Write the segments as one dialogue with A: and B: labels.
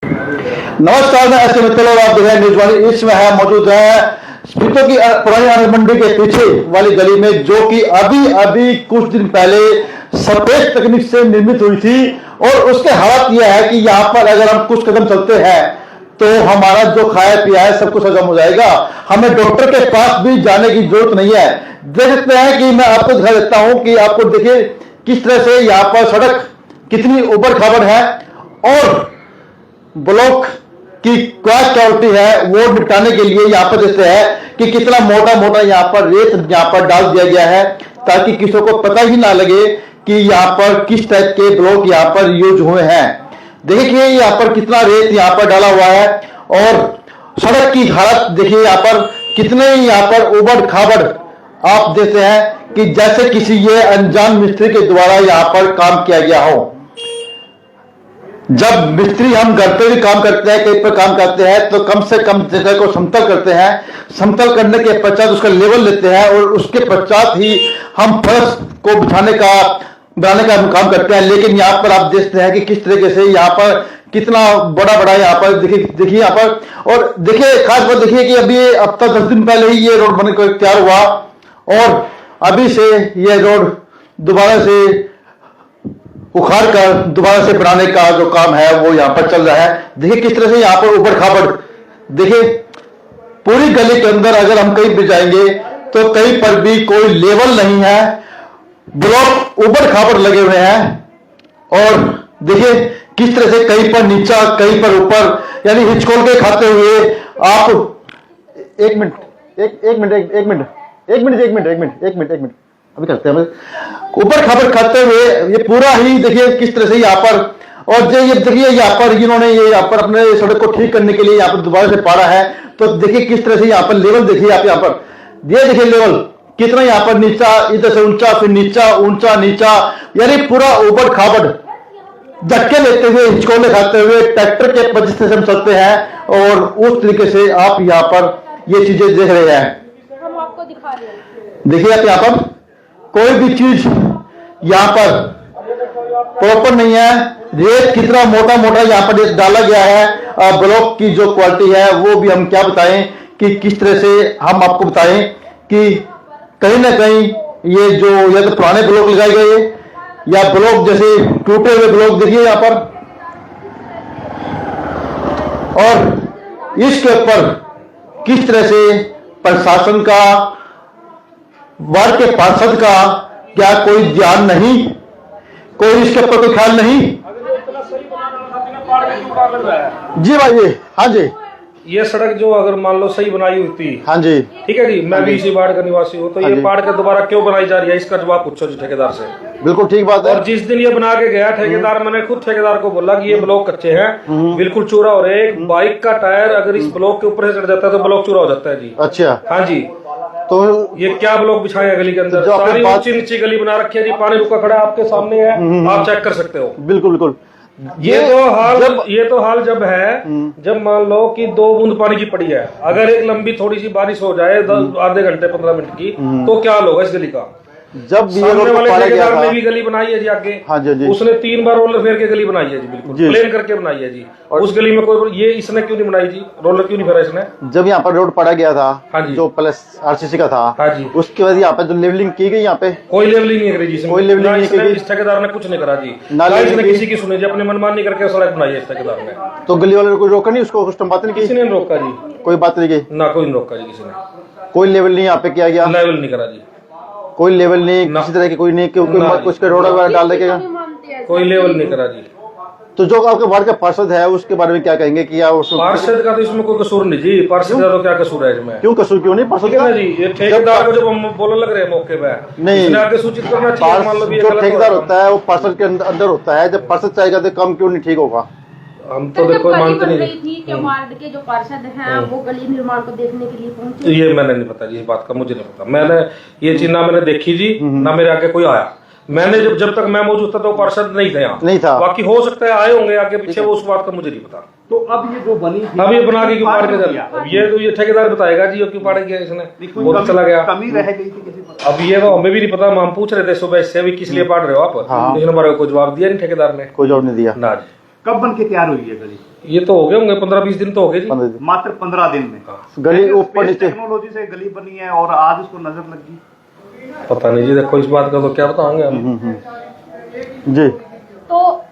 A: नमस्कार, मैं ऐसे मित्रों, आप देख रहे हैं न्यूज वाली। इसमें है मौजूद है स्पीतो की पुरानी आनंद मंडी के पीछे वाली गली में, जो कि अभी अभी कुछ दिन पहले सफेद तकनीक से निर्मित हुई थी। और उसके हालात यह है कि यहाँ पर अगर हम कुछ कदम चलते हैं तो हमारा जो खाया पिया है सब कुछ हजम हो जाएगा। हमें डॉक्टर के पास भी जाने की जरूरत नहीं है। देख सकते हैं कि मैं आपको दिखा देता हूं कि आपको देखिए किस तरह से यहाँ पर सड़क कितनी ऊबड़ खाबड़ है और ब्लॉक की क्या क्वालिटी है वो निपटाने के लिए यहाँ पर जैसे है कि कितना मोटा मोटा यहाँ पर रेत यहाँ पर डाल दिया गया है, ताकि किसी को पता ही ना लगे कि यहाँ पर किस टाइप के ब्लॉक यहाँ पर यूज हुए हैं। देखिए यहाँ पर कितना रेत यहाँ पर डाला हुआ है और सड़क की हालत देखिए यहाँ पर कितने यहाँ पर उबड़ खाबड़ आप देखते हैं कि जैसे किसी ये अनजान मिस्त्री के द्वारा यहाँ पर काम किया गया हो। जब मिस्त्री हम घर पे भी काम करते हैं, कहीं पर काम करते हैं, तो कम से कम जगह को समतल करते हैं। समतल करने के पश्चात उसका लेवल लेते हैं और उसके पश्चात ही हम फर्श को बनाने का काम करते हैं। लेकिन यहाँ पर आप देखते हैं कि किस तरीके से यहाँ पर कितना बड़ा यहाँ पर देखिए यहाँ पर। और देखिए खास बात देखिए कि अभी हफ्ता 10 दिन पहले ही ये रोड बनने को तैयार हुआ और अभी से ये रोड दोबारा से उखाड़ कर दोबारा से बनाने का जो काम है वो यहाँ पर चल रहा है। देखिए किस तरह से यहाँ पर ऊबड़ खाबड़, देखिए पूरी गली के अंदर अगर हम कहीं भी जाएंगे तो कहीं पर भी कोई लेवल नहीं है, ब्लॉक ऊबड़ खाबड़ लगे हुए हैं। और देखिए किस तरह से कहीं पर नीचा कहीं पर ऊपर, यानी हिचकोल के खाते हुए आप एक मिनट अभी करते हैं ऊपर खबर खाते हुए ये पूरा ही देखिए किस तरह से यहाँ पर। और ये देखिए यहाँ पर इन्होंने ये यहाँ पर अपने सड़क को ठीक करने के लिए यहाँ पर दोबारा से पाड़ा है। तो देखिए किस तरह से यहाँ पर लेवल देखिए आप यहाँ पर ये देखिए लेवल कितना यहाँ पर नीचा, इधर से ऊंचा फिर नीचा ऊंचा नीचा, यानी पूरा ऊबड़ खाबड़ झटके लेते हुए हिचकोले खाते हुए ट्रैक्टर के पद से हम चलते हैं। और उस तरीके से आप यहाँ पर ये चीजें देख रहे हैं।
B: हम आपको दिखा रहे हैं,
A: देखिए आप यहाँ पर कोई भी चीज यहाँ पर प्रॉपर नहीं है। रेत कितना मोटा मोटा यहाँ पर डाला गया है। ब्लॉक की जो क्वालिटी है वो भी हम क्या बताएं कि किस तरह से हम आपको बताएं कि कहीं ना कहीं ये जो या तो पुराने ब्लॉक लगाए गए या ब्लॉक जैसे टूटे हुए ब्लॉक देखिए यहाँ पर। और इसके ऊपर किस तरह से प्रशासन का, वार्ड के पार्षद का क्या कोई ध्यान नहीं, कोई इसके ऊपर कोई ख्याल नहीं। जी भाई जी, हाँ जी,
C: ये सड़क जो अगर मान लो सही बनाई होती,
A: हाँ जी,
C: ठीक है जी, मैं भी इसी वार्ड का निवासी हूँ, तो ये वार्ड के दोबारा क्यों बनाई जा रही है इसका जवाब पूछो जी ठेकेदार से।
A: बिल्कुल ठीक बात है।
C: और जिस दिन ये बना के गया ठेकेदार, मैंने खुद ठेकेदार को बोला कि ये ब्लॉक कच्चे हैं, बिल्कुल चूरा हो रहे हैं। बाइक का टायर अगर इस ब्लॉक के ऊपर से चढ़ जाता है तो ब्लॉक चूरा हो जाता है जी।
A: अच्छा,
C: हाँ जी।
A: तो
C: ये क्या ब्लॉक बिछाए गली के अंदर, सारी ऊंची नीची गली बना रखी है जी। पानी रुका खड़ा है आपके सामने है, आप चेक कर सकते हो।
A: बिल्कुल बिल्कुल।
C: ये तो हाल जब है जब मान लो कि 2 बूंद पानी की पड़ी है। अगर एक लंबी थोड़ी सी बारिश हो जाए आधे घंटे 15 मिनट की, तो क्या हाल होगा इस गली का।
A: जब
C: सामने वाले ठेकेदार ने भी गली बनाई है जी आगे,
A: हाँ जी,
C: उसने 3 बार रोलर फेर के गली बनाई है जी, बिल्कुल प्लेन करके बनाई है जी। और उस गली में कोई ये इसने क्यों नहीं बनाई जी, रोलर क्यों नहीं फेरा इसने।
A: जब यहाँ पर रोड पड़ा गया था,
C: हाँ जी,
A: जो प्लस आरसीसी का था,
C: हाँ जी,
A: उसके बाद यहाँ पे जो लेवलिंग की गई, यहाँ पे
C: कोई लेवलिंग नहीं करी जी,
A: कोई लेवलिंग नहीं की।
C: इस ठेकेदार ने कुछ नहीं करा जी,
A: ना
C: इसने किसी की सुनी जी, अपने मनमानी करके सड़क बनाई है इस ठेकेदार ने।
A: तो गली वाले को रोका नहीं, उसको कुछ बात नहीं की,
C: किसी ने रोका जी,
A: कोई बात नहीं की,
C: ना कोई रोका जी, किसी ने
A: कोई लेवल नहीं यहाँ पे किया गया,
C: लेवल नहीं करा जी,
A: कोई लेवल नहीं किसी तरह की, कोई नहीं कुछ रोड वगैरह डाल देगा,
C: कोई लेवल नहीं करा जी।
A: तो जो आपके वार्ड का पार्षद है उसके बारे में क्या कहेंगे कि या
C: पार्षद का तो इसमें कोई कसूर नहीं जी, पार्षद का तो क्या कसूर है इसमें।
A: क्यों कसूर क्यों नहीं पार्षद का
C: जी, ये ठेकेदार को जब हम बोलने लग रहे हैं मौके पे
A: नहीं
C: आगे सूचित करना चाहिए। मान लो
A: जो ठेकेदार होता है वो पार्षद के अंदर होता है, जब पार्षद चाहेगा तो काम क्यों नहीं ठीक होगा।
C: हम तो देखो मानते नहीं
B: थी कि वार्ड के जो पार्षद हैं वो गली निर्माण को देखने के लिए पहुंचे।
C: ये मैंने नहीं पता जी, इस बात का मुझे नहीं पता। मैंने ये चीज ना मैंने देखी जी, ना मेरे आगे कोई आया। मैंने जब तक मैं मौजूद था तो पार्षद नहीं था यहाँ,
A: नहीं था।
C: बाकी हो सकता है आए होंगे आगे पीछे, वो उस बात का मुझे नहीं पता।
D: तो अब ये जो बनी थी,
C: अब ये बना के क्यों पाड़ के दिया, अब ये ठेकेदार बताएगा जी क्यों पाड़ गया इसने, वो चला गया।
D: कमी रह गई थी किसी पर।
C: अब ये तो हमें भी नहीं पता, हम पूछ रहे थे सुबह इससे भी किस लिए पाड़ रहे हो आप, लेकिन हमारे को जवाब दिया नहीं ठेकेदार ने,
A: कोई जवाब नहीं दिया
C: ना जी।
E: कब बन के तैयार हुई है गली?
C: ये तो हो गए होंगे 15-20 दिन तो हो गए जी।
A: 15 दिन
E: मात्र 15 दिन में
A: गली ऊपर नीचे
E: टेक्नोलॉजी से गली बनी है और आज उसको नजर लगी।
C: पता नहीं जी, देखो इस बात का तो क्या बताओगे हम।
A: जी।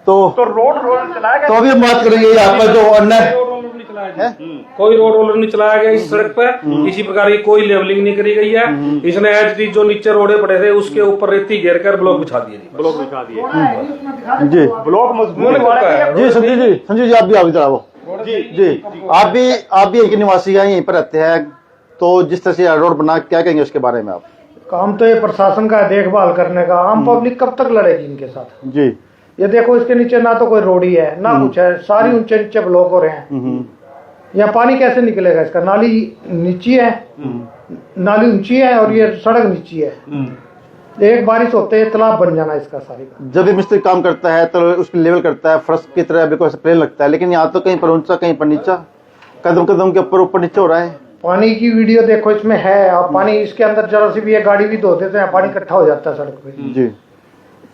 A: तो
E: रोड चलाया गया।
A: तो अभी हम बात करेंगे यहाँ पर जो अन्य
C: रोड रोलर नहीं चलाया गया, कोई रोड रोलर नहीं चलाया गया इस सड़क पर, किसी प्रकार की कोई लेवलिंग नहीं करी गई है। इसने एज जो नीचे रोडे पड़े थे उसके ऊपर रेती घेर कर ब्लॉक बिछा दिए जी।
E: ब्लॉक बिछा दिए।
A: जी
E: ब्लॉक मजबूत
A: जी संजय जी आप भी अभी चलाओ जी आप भी एक निवासी हैं, यहीं पर रहते हैं, तो जिस तरह से रोड बना क्या कहेंगे उसके बारे में आप?
F: काम तो ये प्रशासन का है देखभाल करने का, आम पब्लिक कब तक लड़ेगी इनके साथ?
A: जी
F: ये देखो इसके नीचे ना तो कोई रोडी है ना कुछ है, सारी ऊंचे नीचे ब्लॉक हो रहे हैं। यहाँ पानी कैसे निकलेगा इसका? नाली नीची है, नाली ऊंची है और ये सड़क नीची है। एक बारिश होते ही तालाब बन जाना इसका सारी का।
A: जब भी मिस्त्री काम करता है तो उसकी लेवल करता है, फर्श की तरह बिल्कुल प्लेन लगता है, लेकिन यहाँ तो कहीं पर ऊंचा कहीं पर नीचा, कदम कदम के ऊपर नीचे हो रहा है।
F: पानी की वीडियो देखो इसमें है, आप पानी इसके अंदर जरा सी भी ये गाड़ी भी धो देते हैं, पानी इकट्ठा हो जाता है सड़क पे।
A: जी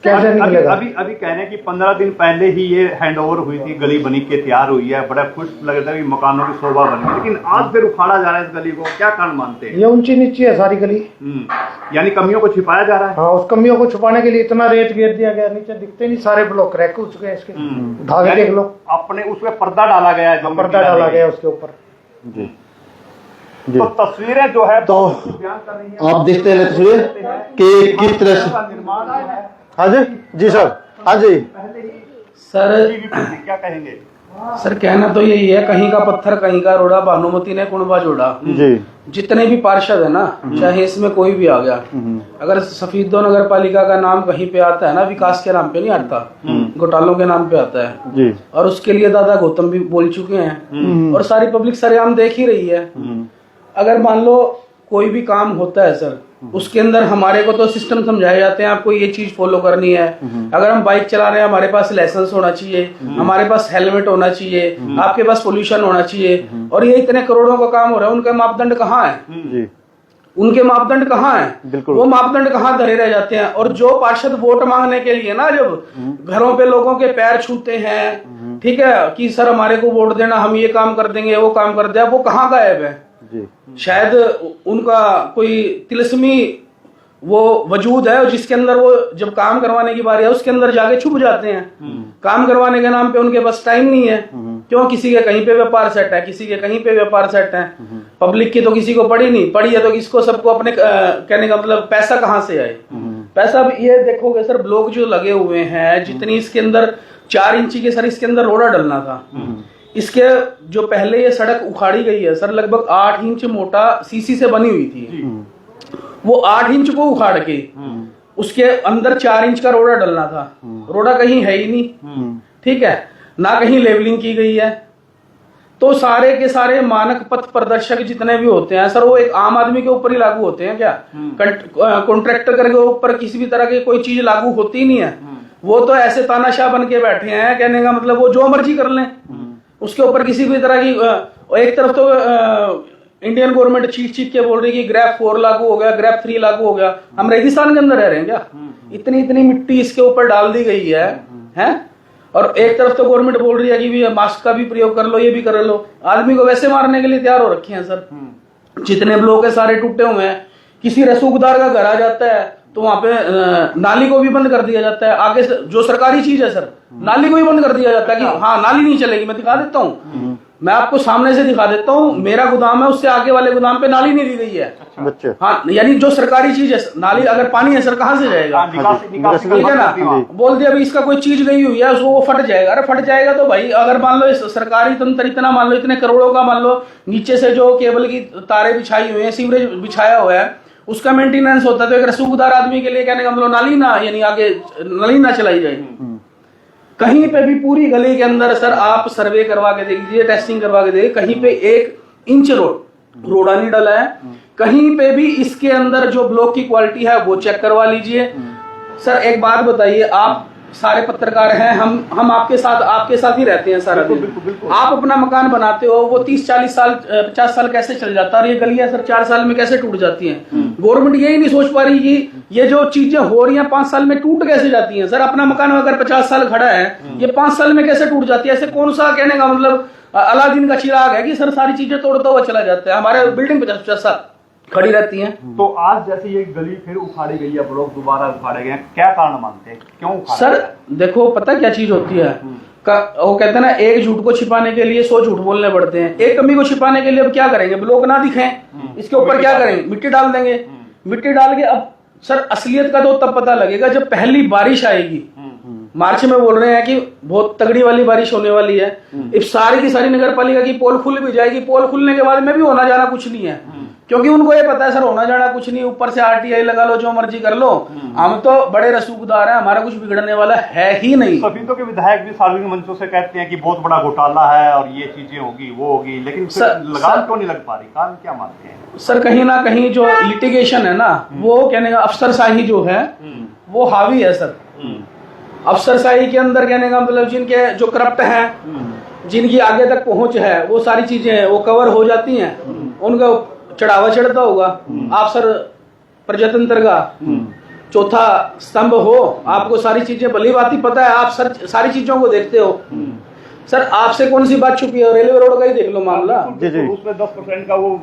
F: कैसे निकलेगा?
E: अभी कह रहे हैं कि 15 दिन पहले ही ये हैंडओवर हुई थी, गली बनी के तैयार हुई है, बड़ा खुश लग रहा है कि मकानों की शोभा बनी है, लेकिन आज फिर उखाड़ा जा रहा है इस गली को, क्या कारण मानते हैं?
F: ये ऊंची नीची है सारी गली।
E: यानी कमियों को छिपाया जा रहा है।
F: हाँ, उस कमियों को छुपाने के लिए इतना रेत घेर दिया गया, नीचे दिखते नहीं, सारे ब्लॉक क्रैक हो चुके हैं इसके, धागे देख लो।
E: अपने उसमें पर्दा डाला गया है,
F: पर्दा डाला गया उसके ऊपर।
A: जी
E: तो तस्वीरें जो है
A: तो
E: बयान कर रही है।
A: आप देखते हैं तस्वीर कि किस तरह से
E: निर्माण जो है
A: हाँ जी सर हाँ जी
G: सर
E: क्या कहेंगे?
G: सर कहना तो यही है, कहीं का पत्थर कहीं का रोड़ा, भानुमति ने कुणबा जोड़ा।
A: जी
G: जितने भी पार्षद है ना, चाहे इसमें कोई भी आ गया, अगर सफीदो नगर पालिका का नाम कहीं पे आता है ना, विकास के नाम पे नहीं आता, घोटालों के नाम पे आता है
A: जी
G: और उसके लिए दादा गौतम भी बोल चुके हैं और सारी पब्लिक सरेआम देख ही रही है। अगर मान लो कोई भी काम होता है सर, उसके अंदर हमारे को तो सिस्टम समझाए जाते हैं, आपको ये चीज फॉलो करनी है। अगर हम बाइक चला रहे हैं, हमारे पास लाइसेंस होना चाहिए, हमारे पास हेलमेट होना चाहिए, आपके पास पोल्यूशन होना चाहिए, और ये इतने करोड़ों का काम हो रहा है, उनके मापदंड कहाँ है?
A: जी
G: उनके मापदंड कहाँ है?
A: बिल्कुल।
G: वो मापदंड कहाँ धरे रह जाते हैं? और जो पार्षद वोट मांगने के लिए ना, जब घरों पे लोगों के पैर छूते हैं, ठीक है, कि सर हमारे को वोट देना, हम ये काम कर देंगे, वो काम कर दिया, वो कहाँ गायब है?
A: जी
G: शायद उनका कोई तिलस्मी वो वजूद है जिसके अंदर वो जब काम करवाने की बारी है उसके अंदर जाके छुप जाते हैं। काम करवाने के नाम पे उनके पास टाइम नहीं है। क्यों? किसी के कहीं पे व्यापार सेट है, किसी के कहीं पे व्यापार सेट है। पब्लिक की तो किसी को पड़ी नहीं, पड़ी है तो किसको, सबको अपने कहने का मतलब पैसा कहाँ से आए? पैसा ये देखोगे सर, ब्लॉक जो लगे हुए हैं, जितनी इसके अंदर 4 इंची के सर इसके अंदर रोड़ा डलना था, इसके जो पहले ये सड़क उखाड़ी गई है सर, लगभग 8 इंच मोटा सीसी से बनी हुई थी। वो 8 इंच को उखाड़ के उसके अंदर 4 इंच का रोड़ा डलना था। रोड़ा कहीं है ही नहीं, ठीक है, ना कहीं लेवलिंग की गई है। तो सारे के सारे मानक पथ प्रदर्शक जितने भी होते हैं सर, वो एक आम आदमी के ऊपर ही लागू होते हैं क्या? कॉन्ट्रैक्टर के ऊपर किसी भी तरह की कोई चीज लागू होती ही नहीं है। वो तो ऐसे तानाशाह बन के बैठे हैं, कहने का मतलब वो जो मर्जी कर लें, उसके ऊपर किसी भी तरह की। एक तरफ तो इंडियन गवर्नमेंट चीख के बोल रही है कि ग्रैप 4 लागू हो गया, ग्रैप 3 लागू हो गया। हम रेगिस्तान के अंदर रह रहे हैं क्या? इतनी इतनी मिट्टी इसके ऊपर डाल दी गई है? और एक तरफ तो गवर्नमेंट बोल रही है कि मास्क का भी प्रयोग कर लो, ये भी कर लो। आदमी को वैसे मारने के लिए तैयार हो रखे हैं सर। जितने ब्लॉक है सारे टूटे हुए हैं। किसी रसूखदार का घर आ जाता है तो वहां पे नाली को भी बंद कर दिया जाता है। आगे जो सरकारी चीज है सर, नाली को भी बंद कर दिया जाता है कि हाँ नाली नहीं चलेगी। मैं दिखा देता हूँ, मैं आपको सामने से दिखा देता हूँ। मेरा गोदाम है, उससे आगे वाले गोदाम पे नाली नहीं दी गई है।
A: बच्चे
G: हाँ, यानी जो सरकारी चीज है, नाली अगर पानी है सर कहाँ से जाएगा? ठीक है ना? बोल दिया अभी इसका कोई चीज गई हुई है, उसको वो फट जाएगा। अरे फट जाएगा तो भाई, अगर मान लो इस सरकारी तंत्र इतना, मान लो इतने करोड़ों का, मान लो नीचे से जो केबल की तारे बिछाई हुई है, सीवरेज बिछाया हुआ है, उसका मेंटेनेंस होता है। तो एक रसूखदार आदमी के लिए कहने का मतलब नाली ना, यानी आगे नाली ना चलाई जाए। कहीं पे भी पूरी गली के अंदर सर आप सर्वे करवा के देखिए, टेस्टिंग करवा के देखिए, कहीं पे 1 इंच रोड़ा नहीं डला है। कहीं पे भी इसके अंदर जो ब्लॉक की क्वालिटी है वो चेक करवा लीजिए। सर एक बात बताइए, आप सारे पत्रकार हैं, हम आपके साथ ही रहते हैं सारा दिन। आप अपना मकान बनाते हो, वो 30-40 साल 50 साल कैसे चल जाता है, और ये गलियां सर 4 साल में कैसे टूट जाती हैं। गवर्नमेंट यही नहीं सोच पा रही कि ये जो चीजें हो रही हैं 5 साल में टूट कैसे जाती हैं। सर अपना मकान अगर 50 साल खड़ा है, ये 5 साल में कैसे टूट जाती है। ऐसे कौन सा कहने का मतलब अलादीन का चिराग है कि सर सारी चीजें तोड़ता हुआ चला जाता है। हमारे बिल्डिंग 50-50 साल खड़ी रहती हैं।
E: तो आज जैसे ये गली फिर उखाड़ी गई है, ब्लॉक दोबारा उखाड़े गए हैं, क्या कारण मानते हैं, क्यों उखाड़े
G: सर
E: गए?
G: देखो पता क्या चीज होती है, वो कहते हैं ना, एक झूठ को छिपाने के लिए 100 झूठ बोलने पड़ते हैं। एक कमी को छिपाने के लिए अब क्या करेंगे, ब्लॉक ना दिखें, इसके ऊपर क्या करेंगे, मिट्टी डाल देंगे। मिट्टी डाल के अब सर असलियत का तो तब पता लगेगा जब पहली बारिश आएगी। मार्च में बोल रहे हैं कि बहुत तगड़ी वाली बारिश होने वाली है। इब सारी की सारी नगर पालिका की पोल खुल भी जाएगी, पोल खुलने के बाद में भी होना जाना कुछ नहीं है, क्योंकि उनको ये पता है सर होना जाना कुछ नहीं, ऊपर से आरटीआई लगा लो, जो मर्जी कर लो, हम तो बड़े रसूखदार हैं, हमारा कुछ बिगड़ने वाला है ही नहीं।
E: सफीदों के विधायक भी सार्वजनिक मंचों से कहते हैं कि बहुत बड़ा घोटाला है और ये चीजें होगी वो होगी, लेकिन लगाम क्यों नहीं लग पा रही, कारण क्या मानते हैं?
G: सर कहीं ना कहीं जो लिटिगेशन है ना, वो कहने का अफसरशाही जो है वो हावी है सर। अफसरशाही के अंदर कहने का मतलब जिनके जो करप्ट हैं, जिनकी आगे तक पहुंच है, वो सारी चीजें वो कवर हो जाती हैं, उनका चढ़ावा चढ़ता होगा। आप सर प्रजातंत्र का चौथा स्तंभ हो, आपको सारी चीजें भली भांति पता है, आप सर सारी चीजों को देखते हो। सर आपसे कौन सी बात छुपी है, रेलवे रोड का ही देख लो मामला।
E: उसमें 10% का वो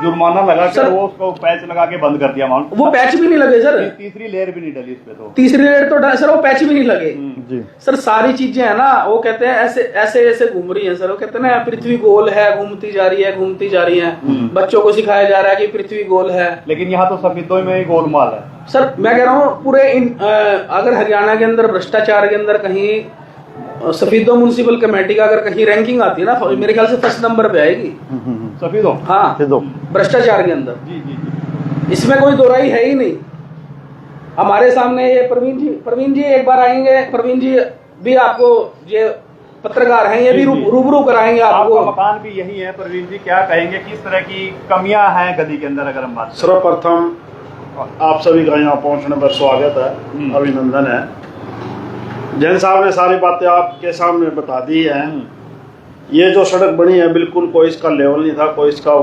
E: जुर्माना लगा कर वो उसको पैच लगा के बंद कर दिया अमाउंट।
G: वो पैच भी नहीं लगे सर,
E: तीसरी लेयर भी नहीं डली इसमें, तो
G: तीसरी लेयर तो सर वो पैच भी नहीं लगे जी। सर सारी चीजें है ना, वो कहते हैं ऐसे घूम रही है सर, वो कहते हैं ना पृथ्वी गोल है, घूमती जा रही है, घूमती जा रही है। बच्चों को सिखाया जा रहा है कि पृथ्वी गोल है,
E: लेकिन यहाँ तो सफेदों में ही गोलमाल है।
G: सर मैं कह रहा हूँ पूरे अगर हरियाणा के अंदर भ्रष्टाचार के अंदर कहीं सफेदों म्युनिसिपल कमेटी का अगर कहीं रैंकिंग आती है ना, मेरे ख्याल से फर्स्ट नंबर पे आएगी
E: सफेदों।
G: हाँ भ्रष्टाचार के अंदर, जी इसमें कोई दोहराई है ही नहीं। हमारे सामने ये प्रवीण जी एक बार आएंगे, प्रवीण जी भी आपको ये पत्रकार हैं, ये भी रूबरू कराएंगे आपको।
E: मकान भी यही है, प्रवीण जी क्या कहेंगे, किस तरह की कमियां हैं गली के अंदर अगर हम बात करें?
H: सर्वप्रथम आप सभी का यहाँ पहुँचने पर स्वागत है, अभिनंदन है। जैन साहब ने सारी बातें आपके सामने बता दी हैं। ये जो सड़क बनी है बिल्कुल कोई इसका लेवल नहीं था, कोई इसका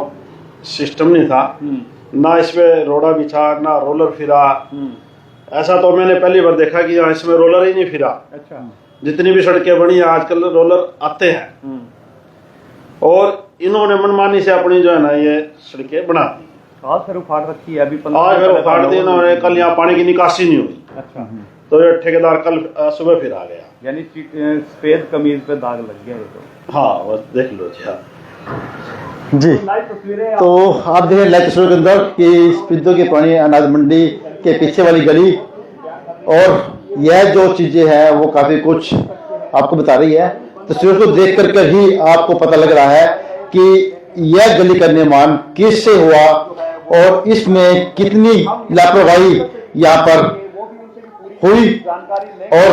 H: सिस्टम नहीं था, ना इसमें रोड़ा बिछा, ना रोलर फिरा। ऐसा तो मैंने पहली बार देखा कि यहाँ इसमें रोलर ही नहीं फिरा।
E: अच्छा,
H: जितनी भी सड़कें बनी है आजकल रोलर आते हैं, और इन्होंने मनमानी से अपनी जो है ना ये सड़कें बना दी।
E: आज फिर उखाड़ रखी है, अभी
H: आज फिर उखाड़ दी इन्होंने, कल यहाँ पानी की निकासी नहीं हुई।
E: अच्छा,
H: तो ये ठेकेदार कल सुबह फिर आ गया,
E: यानी सफेद कमीज पे दाग लग गया तो।
H: हाँ बस देख लो जी। हाँ
A: जी, तो आप देखें लाइव तस्वीरों के अंदर कि सफेदों की पुरानी अनाज मंडी के पीछे वाली गली, और यह जो चीजें हैं वो काफी कुछ आपको बता रही है। तस्वीरों को देख कर ही आपको पता लग रहा है कि यह गली का निर्माण किससे हुआ और इसमें कितनी लापरवाही यहाँ पर हुई, और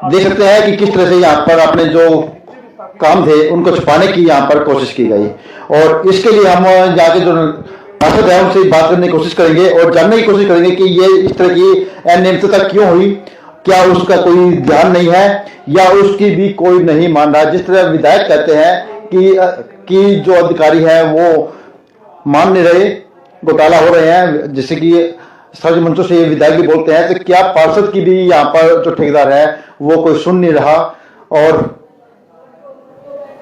A: देख सकते हैं कि किस तरह से यहाँ पर अपने जो काम थे उनको छुपाने की यहाँ पर कोशिश की गई। और इसके लिए हम जाके जो पार्षद है उनसे बात करने की कोशिश करेंगे और जानने की कोशिश करेंगे कि ये इस तरह की अनियमितता क्यों हुई, क्या उसका कोई ध्यान नहीं है या उसकी भी कोई नहीं मान रहा। जिस तरह विधायक कहते हैं कि जो अधिकारी है वो मान नहीं रहे, घोटाला हो रहे हैं, जैसे कि सार्वजनिक मंचों से विधायक भी बोलते हैं, तो क्या पार्षद की भी यहाँ पर जो ठेकेदार है वो कोई सुन नहीं रहा, और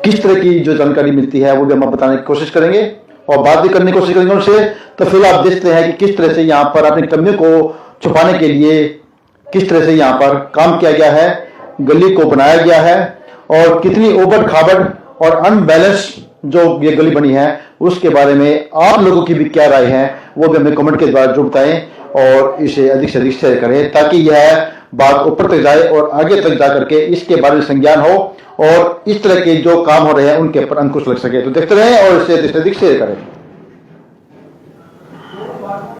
A: किस तरह की जो जानकारी मिलती है वो भी हम बताने की कोशिश करेंगे और बात भी करने की कोशिश करेंगे उनसे। तो फिर आप देखते हैं कि किस तरह से यहाँ पर अपनी कमियों को छुपाने के लिए किस तरह से यहाँ पर काम किया गया है, गली को बनाया गया है, और कितनी ओबड़ खाबड़ और अनबैलेंस जो ये गली बनी है उसके बारे में आप लोगों की भी क्या राय है वो भी हमें कमेंट के द्वारा जरूर बताएं और इसे अधिक से अधिक शेयर करें, ताकि यह बात ऊपर तक जाए और आगे तक जा करके इसके बारे में संज्ञान हो और इस तरह के जो काम हो रहे हैं उनके ऊपर अंकुश लग सके। तो देखते रहें और इसे अधिक से अधिक शेयर करें।